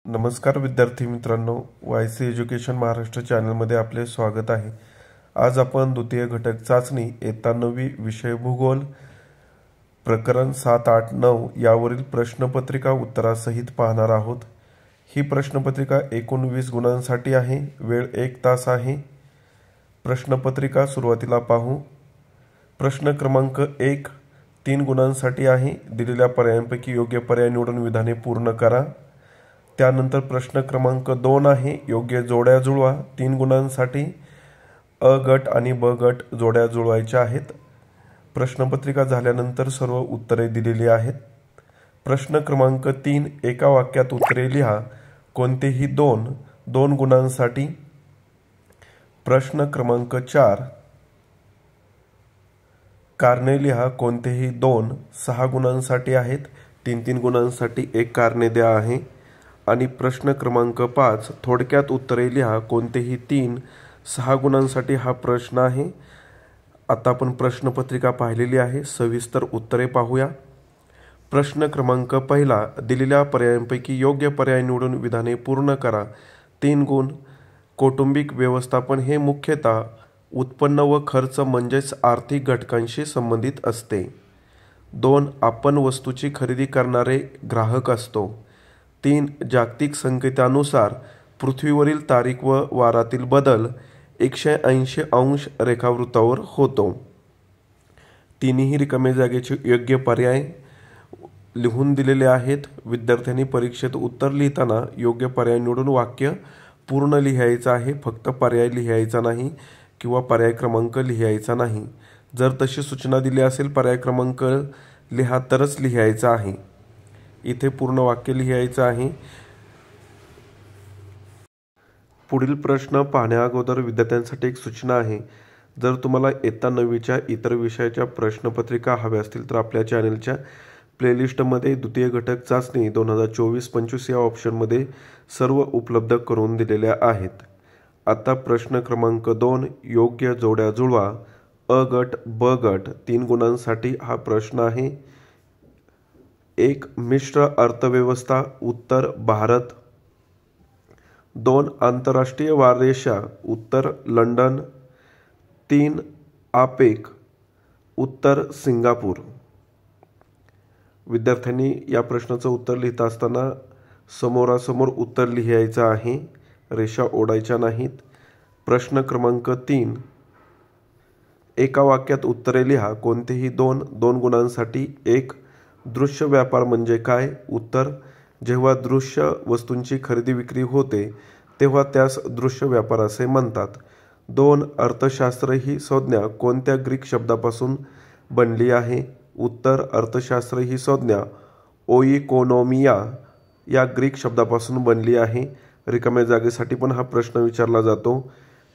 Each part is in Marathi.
नमस्कार विद्यार्थी मित्रांनो, वायसी एज्युकेशन महाराष्ट्र चॅनलमध्ये आपले स्वागत आहे। आज आपण द्वितीय घटक चाचणी इयत्ता 9वी विषय भूगोल प्रकरण 7, 8, 9 यावरील प्रश्नपत्रिका उत्तरासहित पाहणार आहोत। ही प्रश्नपत्रिका एकूण 20 गुणांसाठी आहे। वेळ 1 तास आहे। प्रश्नपत्रिका सुरुवातीला पाहू। प्रश्न क्रमांक 1 3 गुणांसाठी आहे। दिलेल्या पर्यायांपैकी योग्य पर्याय निवडून विधाने पूर्ण करा। त्यानंतर प्रश्न क्रमांक 2 आहे, योग्य जोड्या जुळवा। 3 गुणांसाठी अ गट आणि ब गट जोड्या जुळवायच्या आहेत। प्रश्नपत्रिका झाल्यानंतर सर्व उत्तरे दिलेली आहेत। प्रश्न क्रमांक 3 एका वाक्यात उत्तरे लिहा। कोणतेही 2 गुणांसाठी। प्रश्न क्रमांक 4 कारणे लिहा। कोणतेही 6 गुणांसाठी आहेत। 3 गुणांसाठी 1 कारणे द्या आहे। आणि प्रश्न क्रमांक 5 थोडक्यात उत्तरे लिहा। कोणतेही 6 गुणांसाठी हा प्रश्न आहे। आता आपण प्रश्नपत्रिका पाहिलेली आहे, सविस्तर उत्तरे पाहूया। प्रश्न क्रमांक 1 दिलेल्या पर्यायांपैकी योग्य पर्याय निवडून विधाने पूर्ण करा। 3 गुण। कौटुंबिक व्यवस्थापन हे मुख्यतः उत्पन्न व खर्च म्हणजेच आर्थिक घटकांशी संबंधित असते। 2 आपण वस्तूची खरेदी करणारे ग्राहक असतो। 3 जागतिक संकेतानुसार पृथ्वीवरील तारीख व वारातील बदल 180 अंश रेखावृत्तावर होतो। तिन्ही रिकामे जागेचे योग्य पर्याय लिहून दिलेले आहेत। विद्यार्थ्यांनी परीक्षेत उत्तर लिहिताना योग्य पर्याय निवडून वाक्य पूर्ण लिहायचं आहे, फक्त पर्याय लिहायचा नाही किंवा पर्याय क्रमांक लिहायचा नाही। जर तशी सूचना दिली असेल पर्याय क्रमांक लिहा तरच लिहायचा आहे। इथे पूर्ण वाक्य लिहायचं आहे। पुढील प्रश्न पाहण्या अगोदर विद्यार्थ्यांसाठी एक सूचना आहे। जर तुम्हाला इयत्ता 9वीच्या इतर विषयाच्या प्रश्नपत्रिका हव्या असतील तर आपल्या चॅनलच्या प्लेलिस्टमध्ये द्वितीय घटक चाचणी 2024-25 या ऑप्शनमध्ये सर्व उपलब्ध करून दिलेल्या आहेत। आता प्रश्न क्रमांक 2 योग्य जोड्या जुळवा। अ गट ब गट 3 गुणांसाठी हा प्रश्न आहे। 1 मिश्र अर्थव्यवस्था उत्तर भारत। 2 आंतरराष्ट्रीय वाररेषा उत्तर लंडन। 3 आपेक उत्तर सिंगापूर। विद्यार्थ्यांनी या प्रश्नाचं उत्तर लिहित असताना समोरासमोर उत्तर लिहायचं आहे, रेषा ओढायच्या नाहीत। प्रश्न क्रमांक 3 एका वाक्यात उत्तरे लिहा। कोणतेही 2 गुणांसाठी 1 दृश्य व्यापार म्हणजे काय? उत्तर जेव्हा दृश्य वस्तूंची खरेदी विक्री होते तेव्हा त्यास दृश्य व्यापार असे म्हणतात। 2 अर्थशास्त्र ही संज्ञा कोणत्या ग्रीक शब्दापासून बनली आहे? उत्तर अर्थशास्त्र ही संज्ञा ओइकोनॉमिया या ग्रीक शब्दापासून बनली आहे। रिकाम्या जागेसाठी पण हा प्रश्न विचारला जातो।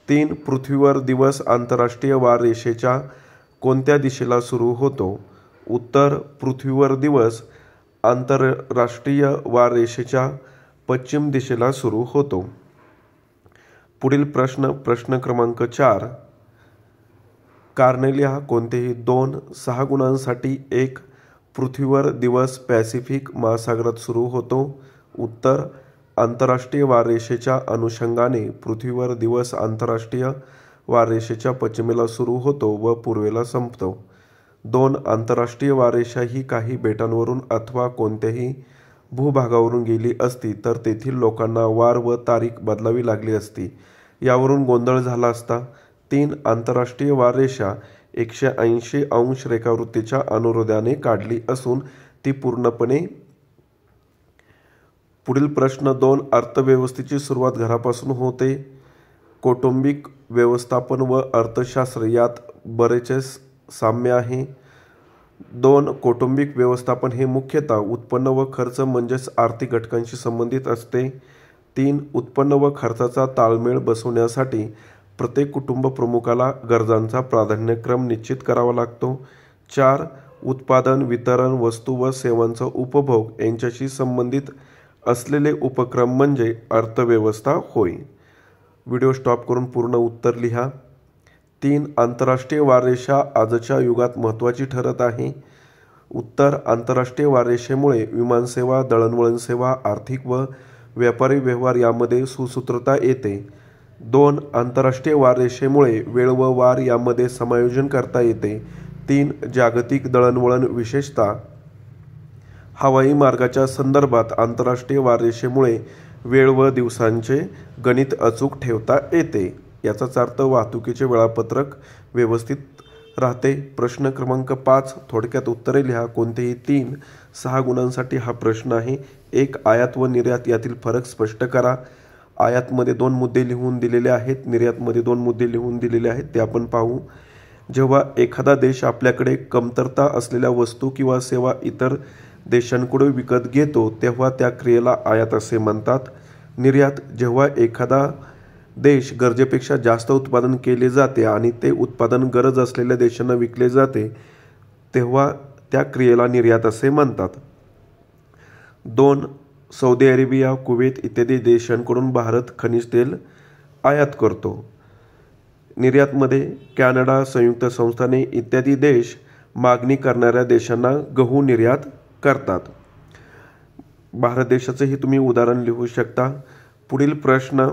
3 पृथ्वीवर दिवस आंतरराष्ट्रीय वाररेषेच्या कोणत्या दिशेला सुरू होतो? उत्तर पृथ्वीवर दिवस आंतरराष्ट्रीय वाररेषेच्या पश्चिम दिशेला सुरू होतो। पुढील प्रश्न क्रमांक 4 कारणे लिहा। कोणतेही 6 गुणांसाठी 1 पृथ्वीवर दिवस पॅसिफिक महासागरात सुरू होतो। उत्तर आंतरराष्ट्रीय वाररेषेच्या अनुषंगाने पृथ्वीवर दिवस आंतरराष्ट्रीय वाररेषेच्या पश्चिमेला सुरू होतो व पूर्वेला संपतो। 2 आंतरराष्ट्रीय वाररेषा ही काही बेटांवरून अथवा कोणत्याही भूभागावरून गेली असती तर तेथील लोकांना वार व तारीख बदलावी लागली असती, यावरून गोंधळ झाला असता। 3 आंतरराष्ट्रीय वाररेषा 180 अंश रेखावृत्तीच्या अनुरोधाने काढली असून ती पूर्णपणे। पुढील प्रश्न 2 अर्थव्यवस्थेची सुरुवात घरापासून होते। कौटुंबिक व्यवस्थापन व अर्थशास्त्र यात बरेचसे साम्य आहे। 2 कौटुंबिक व्यवस्थापन हे मुख्यतः उत्पन्न व खर्च म्हणजेच आर्थिक घटकांशी संबंधित असते। 3 उत्पन्न व खर्चाचा ताळमेळ बसवण्यासाठी प्रत्येक कुटुंब प्रमुखाला गरजांचा प्राधान्यक्रम निश्चित करावा लागतो। 4 उत्पादन, वितरण, वस्तू व सेवांचा उपभोग यांच्याशी संबंधित असलेले उपक्रम म्हणजे अर्थव्यवस्था होय। व्हिडिओ स्टॉप करून पूर्ण उत्तर लिहा। 3 आंतरराष्ट्रीय वाररेषा आजच्या युगात महत्त्वाची ठरत आहे। उत्तर आंतरराष्ट्रीय वाररेषेमुळे विमानसेवा, दळणवळण सेवा, आर्थिक व व्यापारी व्यवहार यामध्ये सुसूत्रता येते. 2. आंतरराष्ट्रीय वाररेषेमुळे वेळ व वार यामध्ये समायोजन करता येते. 3. जागतिक दळणवळण विशेषतः हवाई मार्गाच्या संदर्भात आंतरराष्ट्रीय वाररेषेमुळे वेळ व दिवसांचे गणित अचूक ठेवता येते. याचाच अर्थ वाहतुकीचे वेळापत्रक व्यवस्थित राहते. प्रश्न क्रमांक 5 थोडक्यात उत्तरे लिहा. कोणतेही 3-6 गुणांसाठी हा प्रश्न आहे. 1. आयात व निर्यात यातील फरक स्पष्ट करा. आयातमध्ये 2 मुद्दे लिहून दिलेले आहेत, निर्यातमध्ये 2 मुद्दे लिहून दिलेले आहेत, ते आपण पाहू. जेव्हा एखादा देश आपल्याकडे कमतरता असलेल्या वस्तू किंवा सेवा इतर देशांकडे विकत घेतो तेव्हा त्या क्रियेला आयात असे म्हणतात. निर्यात जेव्हा एखादा देश गरजेपेक्षा जास्त उत्पादन केले जाते आणि ते उत्पादन गरज असलेल्या देशांना विकले जाते तेव्हा त्या क्रियेला निर्यात असे म्हणतात. 2. सौदी अरेबिया, कुवेत इत्यादी देशांकडून भारत खनिज तेल आयात करतो. निर्यातमध्ये कॅनडा, संयुक्त संस्थाने इत्यादी देश मागणी करणाऱ्या देशांना गहू निर्यात करतात. भारत देशाचंही तुम्ही उदाहरण लिहू शकता. पुढील प्रश्न,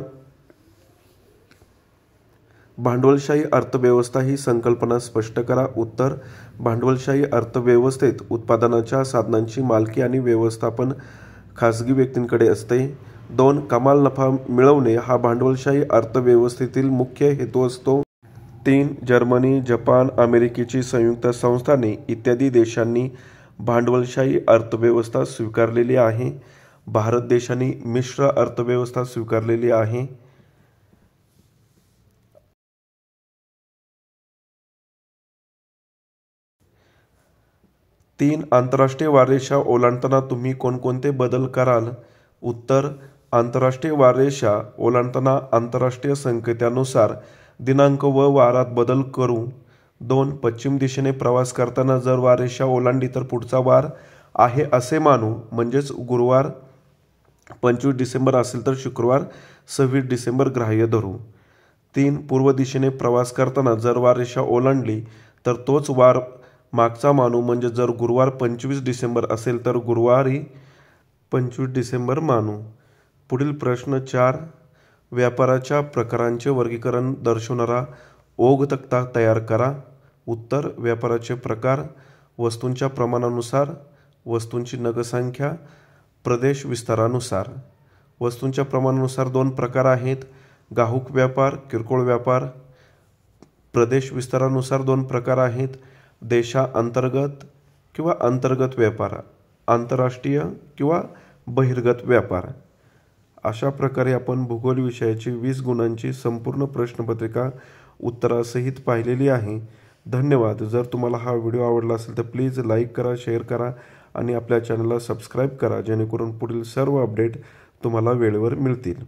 भांडवलशाही अर्थव्यवस्था ही संकल्पना स्पष्ट करा. उत्तर, भांडवलशाही अर्थव्यवस्थेत उत्पादनाच्या साधनांची मालकी आणि व्यवस्थापन खासगी व्यक्तींकडे असते. 2. कमाल नफा मिळवणे हा भांडवलशाही अर्थव्यवस्थेतील मुख्य हेतू असतो. 3. जर्मनी, जपान, अमेरिकेची संयुक्त संस्थाने इत्यादी देशांनी भांडवलशाही अर्थव्यवस्था स्वीकारलेली आहे. भारत देशाने मिश्र अर्थव्यवस्था स्वीकारलेली आहे. 3. आंतरराष्ट्रीय वाररेषा ओलांडताना तुम्ही कोणकोणते बदल कराल? उत्तर, आंतरराष्ट्रीय वाररेषा ओलांडताना आंतरराष्ट्रीय संकेतानुसार दिनांक व वारात बदल करू. 2. पश्चिम दिशेने प्रवास करताना जर वाररेषा ओलांडली तर पुढचा वार आहे असे मानू, म्हणजेच गुरुवार 25 डिसेंबर असेल तर शुक्रवार 26 डिसेंबर ग्राह्य धरू. 3. पूर्व दिशेने प्रवास करताना जर वाररेषा ओलांडली तर तोच वार मागचा मानू, म्हणजे जर गुरुवार 25 डिसेंबर असेल तर गुरुवारी 25 डिसेंबर मानू. पुढील प्रश्न 4. व्यापाराच्या प्रकारांचे वर्गीकरण दर्शवणारा ओघ तक्ता तयार करा. उत्तर, व्यापाराचे प्रकार: वस्तूंच्या प्रमाणानुसार, वस्तूंची नगसंख्या, प्रदेश विस्तारानुसार. वस्तूंच्या प्रमाणानुसार 2 प्रकार आहेत, घाऊक व्यापार, किरकोळ व्यापार. प्रदेश विस्तारानुसार 2 प्रकार आहेत, देशांतर्गत किंवा अंतर्गत व्यापार, आंतरराष्ट्रीय किंवा बहिर्गत व्यापार. अशा प्रकारे आपण भूगोल विषयाची 20 गुणांची संपूर्ण प्रश्नपत्रिका उत्तरासहित पाहिलेली आहे. धन्यवाद. जर तुम्हाला हा व्हिडिओ आवडला असेल तर प्लीज लाईक करा, शेअर करा आणि आपल्या चॅनलला सबस्क्राईब करा, जेणेकरून पुढील सर्व अपडेट तुम्हाला वेळेवर मिळतील.